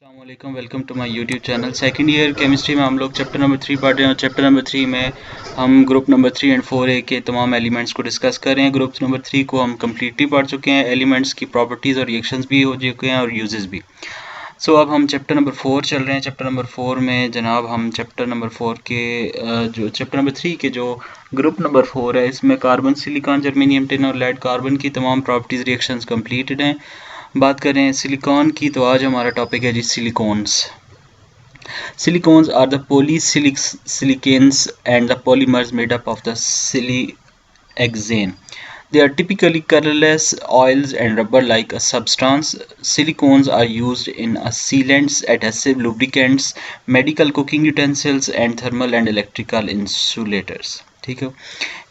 अस्सलामुअलैकुम, welcome to my YouTube channel. Second year chemistry में हम लोग चैप्टर नंबर 3 पढ़ रहे हैं और चैप्टर नंबर 3 में हम ग्रुप नंबर 3 एंड 4A के तमाम एलिमेंट्स को डिस्कस कर रहे हैं। ग्रुप नंबर 3 को हम कम्प्लीटली पढ़ चुके हैं, एलिमेंट्स की प्रॉपर्टीज़ और रिएक्शंस भी हो चुके हैं और यूजेस भी। अब हम चैप्टर नंबर 4 चल रहे हैं। चैप्टर नंबर 4 में जनाब हम चैप्टर नंबर 4 के जो चैप्टर नंबर 3 के जो ग्रुप नंबर 4 है, इसमें कार्बन, सिलिकॉन, जर्मेनियम, टिन और लेड कार्बन की तमाम प्रॉपर्टीज़ रिएक्शंस कंप्लीटेड हैं। बात करें सिलिकॉन की तो आज हमारा टॉपिक है जी silicones. Silicones are the polysilicanes and the polymers made up of the silicahexane. They are typically colorless oils and rubber-like a substance. Silicones are used in sealants, adhesive lubricants, medical cooking utensils, and thermal and electrical insulators. ठीक है,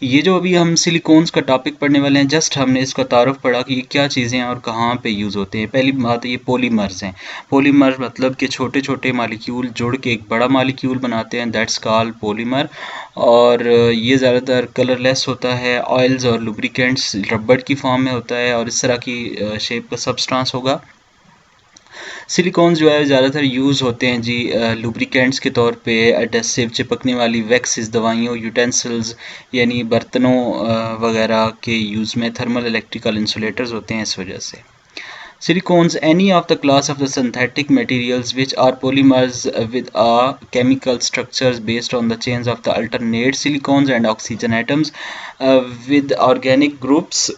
ये जो अभी हम silicones का topic पढ़ने वाले हैं, जस्ट हमने इसका तारुफ पढ़ा कि ये क्या चीज़ें हैं और कहाँ पे यूज़ होते हैं। पहली बात ये पॉलीमर्स हैं। पॉलीमर मतलब कि छोटे छोटे मालिक्यूल जुड़ के एक बड़ा मालिक्यूल बनाते हैं, दैट्स कॉल्ड पॉलीमर। और ये ज़्यादातर कलरलेस होता है, ऑयल्स और लुब्रिकेंट्स रबड़ की फॉर्म में होता है और इस तरह की शेप का सब्सटेंस होगा। सिलिकॉन्स जो है ज़्यादातर यूज़ होते हैं जी लुब्रिकेंट्स के तौर पे, एडेसिव चिपकने वाली वैक्सेस, दवाइयों, यूटेंसिल्स यानी बर्तनों वगैरह के यूज़ में, थर्मल इलेक्ट्रिकल इंसुलेटर्स होते हैं इस वजह से। Silicones, any of the class of the synthetic materials which are polymers with chemical structures based on the chains of the alternate silicones and oxygen atoms with organic groups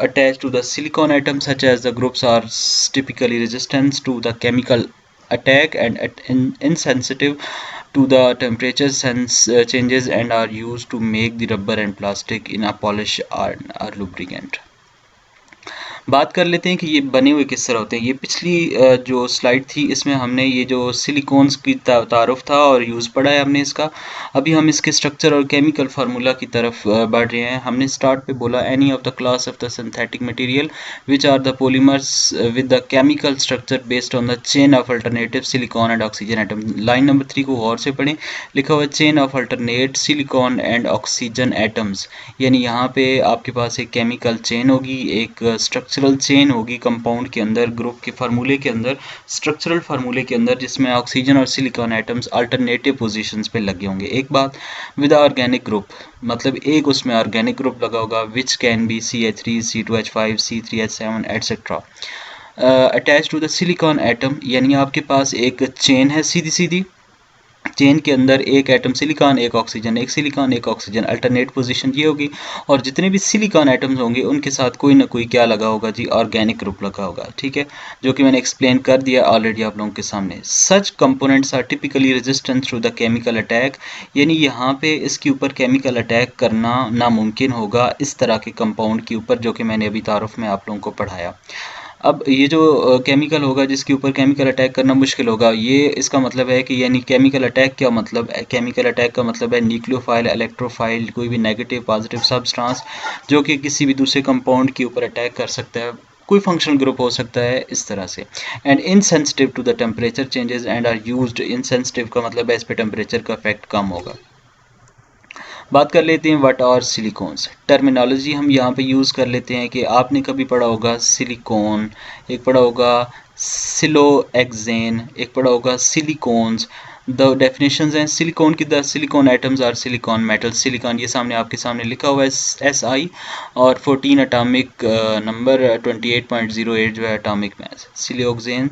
attached to the silicon atom, such as the groups are typically resistant to the chemical attack and insensitive to the temperature changes and are used to make the rubber and plastic in a polish or lubricant. बात कर लेते हैं कि ये बने हुए किस तरह होते हैं। ये पिछली जो स्लाइड थी इसमें हमने ये जो सिलिकॉन्स की तारुफ था और यूज़ पढ़ा है हमने इसका। अभी हम इसके स्ट्रक्चर और केमिकल फार्मूला की तरफ बढ़ रहे हैं। हमने स्टार्ट पे बोला any of the class of the synthetic material which are the polymers with the chemical structure based on the chain of alternative silicon and oxygen atom. Line number 3 को गौर से पढ़ें, लिखा हुआ chain of alternate silicon and oxygen atoms, यानी यहाँ पे आपके पास एक केमिकल चेन होगी, एक स्ट्रक्चरल चेन होगी कंपाउंड के अंदर, ग्रुप के फार्मूले के अंदर, स्ट्रक्चरल फार्मूले के अंदर, जिसमें ऑक्सीजन और सिलिकॉन एटम्स अल्टरनेटिव पोजीशंस पे लगे होंगे। एक बात, विद ऑर्गेनिक ग्रुप मतलब एक उसमें ऑर्गेनिक ग्रुप लगा होगा which can be CH3, C2H5, C3H7 etcetera attach to the silicon atom, यानी आपके पास एक चेन है सीधी सीधी, चेन के अंदर एक एटम सिलिकॉन, एक ऑक्सीजन, एक सिलिकॉन, एक ऑक्सीजन, अल्टरनेट पोजीशन ये होगी। और जितने भी सिलिकॉन एटम्स होंगे उनके साथ कोई ना कोई क्या लगा होगा जी, ऑर्गेनिक ग्रुप लगा होगा। ठीक है, जो कि मैंने एक्सप्लेन कर दिया ऑलरेडी आप लोगों के सामने। Such components are typically resistant through the chemical attack, यानी यहाँ पे इसके ऊपर केमिकल अटैक करना नामुमकिन होगा इस तरह के कंपाउंड के ऊपर, जो कि मैंने अभी तारुफ में आप लोगों को पढ़ाया। अब ये जो केमिकल होगा जिसके ऊपर केमिकल अटैक करना मुश्किल होगा, ये इसका मतलब है कि यानी केमिकल अटैक क्या मतलब है? केमिकल अटैक का मतलब है न्यूक्लियोफाइल, इलेक्ट्रोफाइल, कोई भी नेगेटिव पॉजिटिव सब्सटेंस जो कि किसी भी दूसरे कंपाउंड के ऊपर अटैक कर सकता है, कोई फंक्शनल ग्रुप हो सकता है इस तरह से। And insensitive to the temperature changes and are used, insensitive का मतलब है इस पर टेम्परेचर का इफेक्ट कम होगा। बात कर लेते हैं व्हाट आर सिलिकॉन्स। टर्मिनोलॉजी हम यहाँ पे यूज़ कर लेते हैं कि आपने कभी पढ़ा होगा सिलिकॉन, एक पढ़ा होगा सिलोहेक्सेन, एक पढ़ा होगा सिलिकॉन्स। द डेफिनेशंस हैं सिलिकॉन की, the silicon atoms are silicon metal. Silicon ये सामने आपके सामने लिखा हुआ है SI और 14 एटॉमिक नंबर 28.08 जो है atomic mass. Siloxane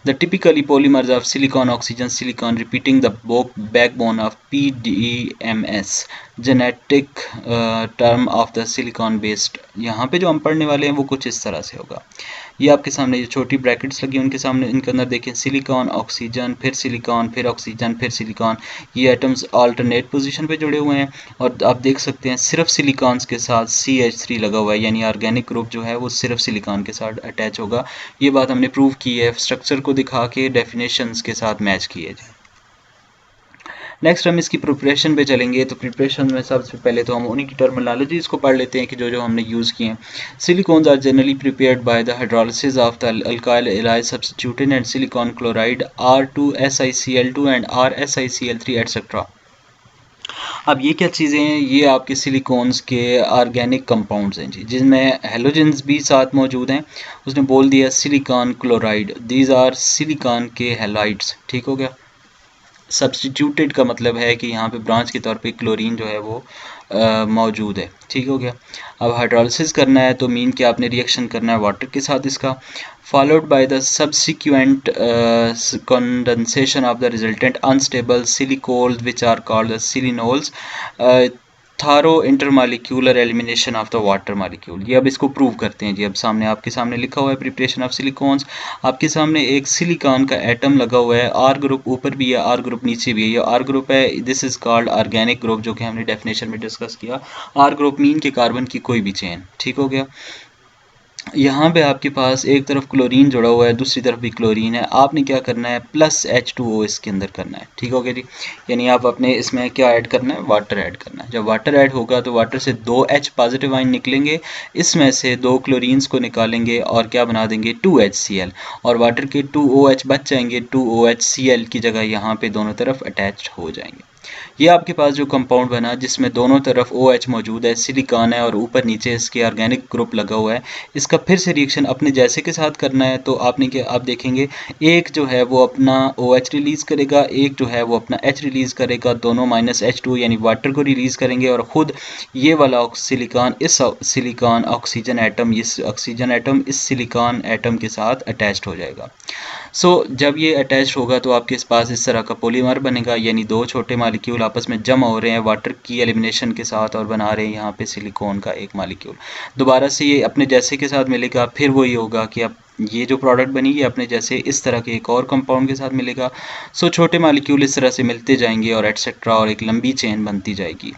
the typically polymers of silicon, oxygen, silicon repeating the backbone of PDMS genetic term of the silicon based. यहाँ पे जो हम पढ़ने वाले हैं वो कुछ इस तरह से होगा। ये आपके सामने जो छोटी ब्रैकेट्स लगी उनके सामने, इनके अंदर देखें सिलिकॉन, ऑक्सीजन, फिर सिलिकॉन, फिर ऑक्सीजन, फिर सिलिकॉन। ये एटम्स अल्टरनेट पोजीशन पे जुड़े हुए हैं और आप देख सकते हैं सिर्फ सिलिकॉन्स के साथ CH3 लगा हुआ है, यानी ऑर्गेनिक ग्रुप जो है वो सिर्फ सिलिकॉन के साथ अटैच होगा। ये बात हमने प्रूव की है, स्ट्रक्चर को दिखा के डेफिनेशंस के साथ मैच किए जाए। नेक्स्ट हम इसकी प्रिपरेशन पे चलेंगे। तो प्रिपरेशन में सबसे पहले तो हम उन्हीं की टर्मिनोलॉजीज को पढ़ लेते हैं कि जो जो हमने यूज़ किए हैं। Silicones are generally prepared by the hydrolysis of the alkyl allied substituent and silicon chloride R2SiCl2 and RSiCl3 etcetera. अब ये क्या चीज़ें हैं, ये आपके सिलिकॉन्स के ऑर्गेनिक कंपाउंड्स हैं जी, जिनमें हेलोजेंस भी साथ मौजूद हैं। उसने बोल दिया silicon chloride, these are silicon के हैलाइड्स, ठीक हो गया। सब्स्टिट्यूटेड का मतलब है कि यहाँ पे ब्रांच के तौर पे क्लोरीन जो है वो मौजूद है, ठीक हो गया। अब हाइड्रोलिसिस करना है तो मीन कि आपने रिएक्शन करना है वाटर के साथ इसका, followed by the subsequent condensation of the resultant unstable silicones which are called the silinols, थारो intermolecular elimination of the water molecule. ये अब इसको प्रूव करते हैं जी। अब सामने आपके सामने लिखा हुआ है प्रिपरेशन ऑफ सिलिकॉन्स, आपके सामने एक सिलिकॉन का एटम लगा हुआ है, आर ग्रुप ऊपर भी है, आर ग्रुप नीचे भी है, ये आर ग्रुप है, this is called organic group, जो कि हमने डेफिनेशन में डिस्कस किया। आर ग्रुप मीन के कार्बन की कोई भी चेन, ठीक हो गया। यहाँ पे आपके पास एक तरफ क्लोरीन जुड़ा हुआ है, दूसरी तरफ भी क्लोरीन है, आपने क्या करना है प्लस H2O इसके अंदर करना है, ठीक हो गया जी। यानी आप अपने इसमें क्या ऐड करना है, वाटर ऐड करना है। जब वाटर ऐड होगा तो वाटर से 2 H पॉजिटिव आयन निकलेंगे, इसमें से 2 क्लोरीन्स को निकालेंगे और क्या बना देंगे 2HCl, और वाटर के 2OH बच जाएंगे, 2OHCl की जगह यहाँ पे दोनों तरफ अटैच्ड हो जाएंगे। ये आपके पास जो कंपाउंड बना जिसमें दोनों तरफ OH मौजूद है, सिलिकॉन है और ऊपर नीचे इसके ऑर्गेनिक ग्रुप लगा हुआ है, इसका फिर से रिएक्शन अपने जैसे के साथ करना है। तो आपने क्या, आप देखेंगे एक जो है वो अपना OH रिलीज़ करेगा, एक जो है वो अपना H रिलीज़ करेगा, दोनों -H2 यानी वाटर को रिलीज़ करेंगे, और ख़ुद ये वाला सिलिकॉन इस सिलिकॉन ऑक्सीजन एटम, इस ऑक्सीजन एटम इस सिलिकॉन एटम के साथ अटैच्ड हो जाएगा। जब ये अटैच होगा तो आपके पास इस तरह का पॉलीमर बनेगा, यानी 2 छोटे मॉलिक्यूल आपस में जमा हो रहे हैं वाटर की एलिमिनेशन के साथ और बना रहे हैं यहाँ पे सिलिकॉन का एक मॉलिक्यूल। दोबारा से ये अपने जैसे के साथ मिलेगा, फिर वही होगा कि अब ये जो प्रोडक्ट बनी ये अपने जैसे इस तरह के एक और कंपाउंड के साथ मिलेगा। छोटे मॉलिक्यूल इस तरह से मिलते जाएंगे और एटसेट्रा, और एक लंबी चेन बनती जाएगी।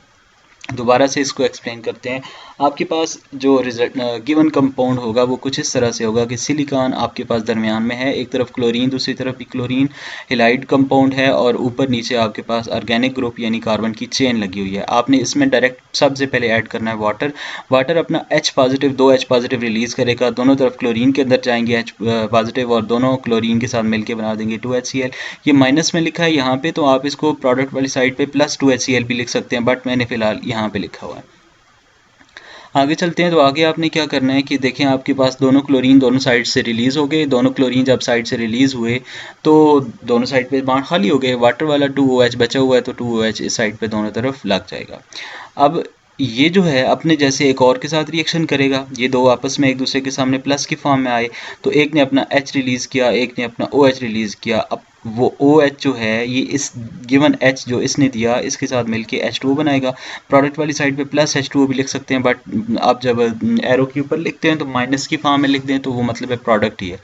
दोबारा से इसको एक्सप्लेन करते हैं। आपके पास जो रिजल्ट गिवन कंपाउंड होगा वो कुछ इस तरह से होगा कि सिलिकॉन आपके पास दरमियान में है, एक तरफ क्लोरीन दूसरी तरफ भी क्लोरीन, हेलाइड कंपाउंड है, और ऊपर नीचे आपके पास ऑर्गेनिक ग्रुप यानी कार्बन की चेन लगी हुई है। आपने इसमें डायरेक्ट सबसे पहले ऐड करना है वाटर। वाटर अपना H positive 2 H positive release करेगा, दोनों तरफ क्लोरीन के अंदर जाएंगे H पॉजिटिव, और दोनों क्लोरीन के साथ मिलकर बना देंगे 2HCl। ये माइनस में लिखा है यहाँ पे, तो आप इसको प्रोडक्ट वाली साइड पे प्लस 2HCl भी लिख सकते हैं, बट मैंने फिलहाल यहाँ पे लिखा हुआ है। आगे चलते हैं। तो आगे आपने क्या करना है कि देखें आपके पास दोनों क्लोरीन दोनों साइड से रिलीज़ हो गए। दोनों क्लोरीन जब साइड से रिलीज़ हुए तो दोनों साइड पे बांड खाली हो गए, वाटर वाला 2OH बचा हुआ है, तो 2OH इस साइड पे दोनों तरफ लग जाएगा। अब ये जो है अपने जैसे एक और के साथ रिएक्शन करेगा, ये दो आपस में एक दूसरे के सामने प्लस की फॉर्म में आए, तो एक ने अपना H रिलीज़ किया, एक ने अपना OH रिलीज़ किया। अब वो OH जो है ये इस गिवन H जो इसने दिया इसके साथ मिलके H2O बनाएगा। प्रोडक्ट वाली साइड पे प्लस H2O भी लिख सकते हैं, बट आप जब एरो के ऊपर लिखते हैं तो माइनस की फॉर्म में लिख दें तो वो मतलब है प्रोडक्ट ही है।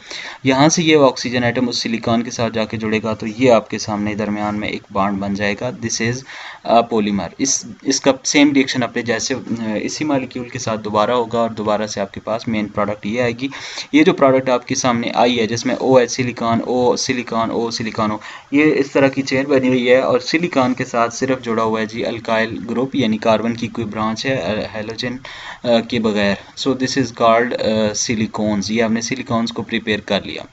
यहाँ से ये ऑक्सीजन एटम उस सिलिकॉन के साथ जाके जुड़ेगा, तो ये आपके सामने दरमियान में एक बॉन्ड बन जाएगा, दिस इज़ पॉलीमर। इसका सेम रिएक्शन अपने जैसे इसी मॉलिक्यूल के साथ दोबारा होगा और दोबारा से आपके पास मेन प्रोडक्ट ये आएगी। ये जो प्रोडक्ट आपके सामने आई है जिसमें OH silicon, O silicon, O silicon हो, ये इस तरह की चेन बनी हुई है और सिलिकॉन के साथ सिर्फ जुड़ा हुआ है जी अल्काइल ग्रुप, यानी कार्बन की कोई ब्रांच है हेलोजन के बगैर। So this is called silicones. ये हमने सिलिकॉन्स को प्रिपेयर कर लिया।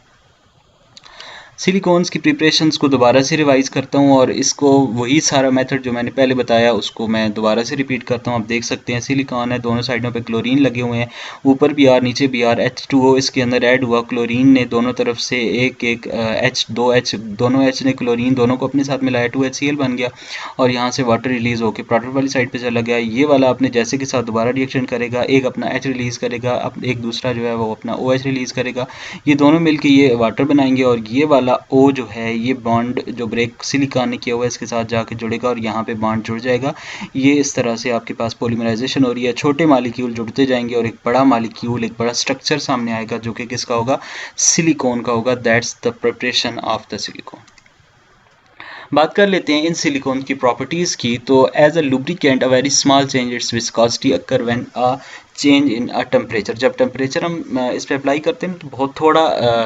सिलिकॉन्स की प्रिपरेशंस को दोबारा से रिवाइज करता हूँ और इसको वही सारा मेथड जो मैंने पहले बताया उसको मैं दोबारा से रिपीट करता हूँ। आप देख सकते हैं सिलिकॉन है, दोनों साइडों पे क्लोरीन लगे हुए हैं, ऊपर भी आर नीचे भी आर, H2O इसके अंदर ऐड हुआ, क्लोरीन ने दोनों तरफ से एक एक H2H, दोनों H ने क्लोरीन दोनों को अपने साथ मिलाया, 2HCl बन गया और यहाँ से वाटर रिलीज़ होकर प्रोडक्ट वाली साइड पर चला गया। ये वाला अपने जैसे के साथ दोबारा रिएक्शन करेगा, एक अपना H रिलीज़ करेगा, एक दूसरा जो है वो अपना OH रिलीज़ करेगा, ये दोनों मिलकर ये वाटर बनाएंगे और ये वाला O जो है ये बॉन्ड जो ब्रेक सिलिकॉन ने किया हुआ है इसके साथ जाके जुड़ेगा और यहाँ पे बॉन्ड जुड़ जाएगा। ये इस तरह से आपके पास पॉलीमराइजेशन हो रही है, छोटे मॉलिक्यूल जुड़ते जाएंगे और एक बड़ा मॉलिक्यूल, एक बड़ा स्ट्रक्चर सामने आएगा जो कि किसका होगा, सिलिकॉन का होगा। That's the preparation of the silicon. बात कर लेते हैं इन सिलिकॉन की प्रॉपर्टीज़ की। तो as a lubricant a very small change its viscosity occur when a change in a temperature. जब टेम्परेचर हम इस पर अप्लाई करते हैं तो बहुत थोड़ा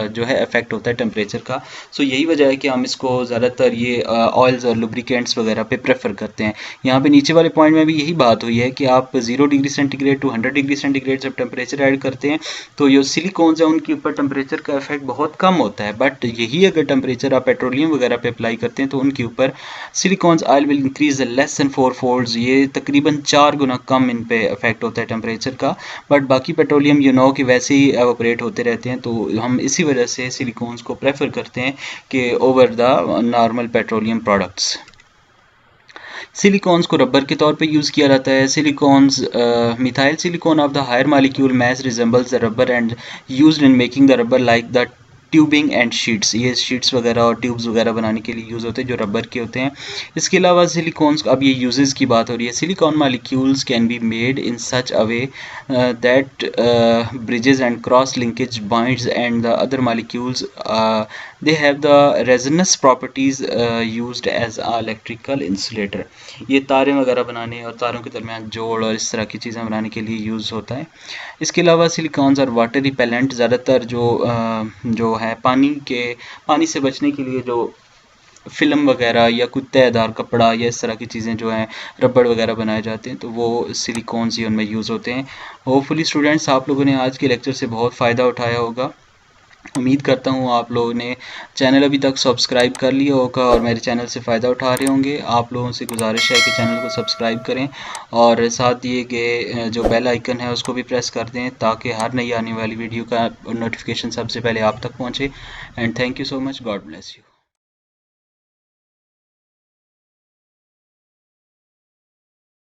जो है इफेक्ट होता है टेम्परेचर का। सो यही वजह है कि हम इसको ज़्यादातर ये ऑयल्स और लुब्रिकेंट्स वगैरह पे प्रेफर करते हैं। यहाँ पे नीचे वाले पॉइंट में भी यही बात हुई है कि आप 0 degree centigrade to 100 degree centigrade जब टेम्परेचर ऐड करते हैं तो जो सिलिकॉन्स है उनके ऊपर टेम्परेचर का इफेक्ट बहुत कम होता है। बट यही अगर टेम्परेचर आप पेट्रोलियम वगैरह पे अप्लाई करते हैं तो उनके ऊपर silicones oil will increase less than 4 folds, ये तकरीबन 4 गुना कम इन पे इफेक्ट होता है टेम्परेचर का। बट बाकी पेट्रोलियम कि वैसे ही एवोपरेट होते रहते हैं, तो हम इसी वजह से सिलिकॉन्स को प्रेफर करते हैं कि over the normal petroleum products. Silicones को रबर के तौर पे यूज़ किया जाता है। Silicones methyl silicon of the higher molecule mass resembles the rubber and used in making the rubber like the tubing and sheets. ये शीट्स वगैरह और ट्यूब्स वगैरह बनाने के लिए यूज़ होते हैं जो रबर के होते हैं। इसके अलावा सिलिकॉन्स, अब ये यूजेस की बात हो रही है, silicon molecules can be made in such a way that bridges and cross linkage binds and the other molecules they have the resonance properties used as a electrical insulator. ये तारें वगैरह बनाने और तारों के दरमियान जोड़ और इस तरह की चीज़ें बनाने के लिए यूज़ होता है। इसके अलावा सिलिकॉन्स और वाटर रिपेलेंट, ज़्यादातर जो है पानी से बचने के लिए जो फिल्म वगैरह या कोई तयदार कपड़ा या इस तरह की चीज़ें जो हैं रबड़ वगैरह बनाए जाते हैं तो वो सिलिकॉन्स ही उनमें यूज़ होते हैं। होपफुली स्टूडेंट्स आप लोगों ने आज के लेक्चर से बहुत फ़ायदा उठाया होगा। उम्मीद करता हूँ आप लोगों ने चैनल अभी तक सब्सक्राइब कर लिया होगा और मेरे चैनल से फ़ायदा उठा रहे होंगे। आप लोगों से गुजारिश है कि चैनल को सब्सक्राइब करें और साथ दिए गए जो बेल आइकन है उसको भी प्रेस कर दें ताकि हर नई आने वाली वीडियो का नोटिफिकेशन सबसे पहले आप तक पहुँचे। And thank you so much, God bless you.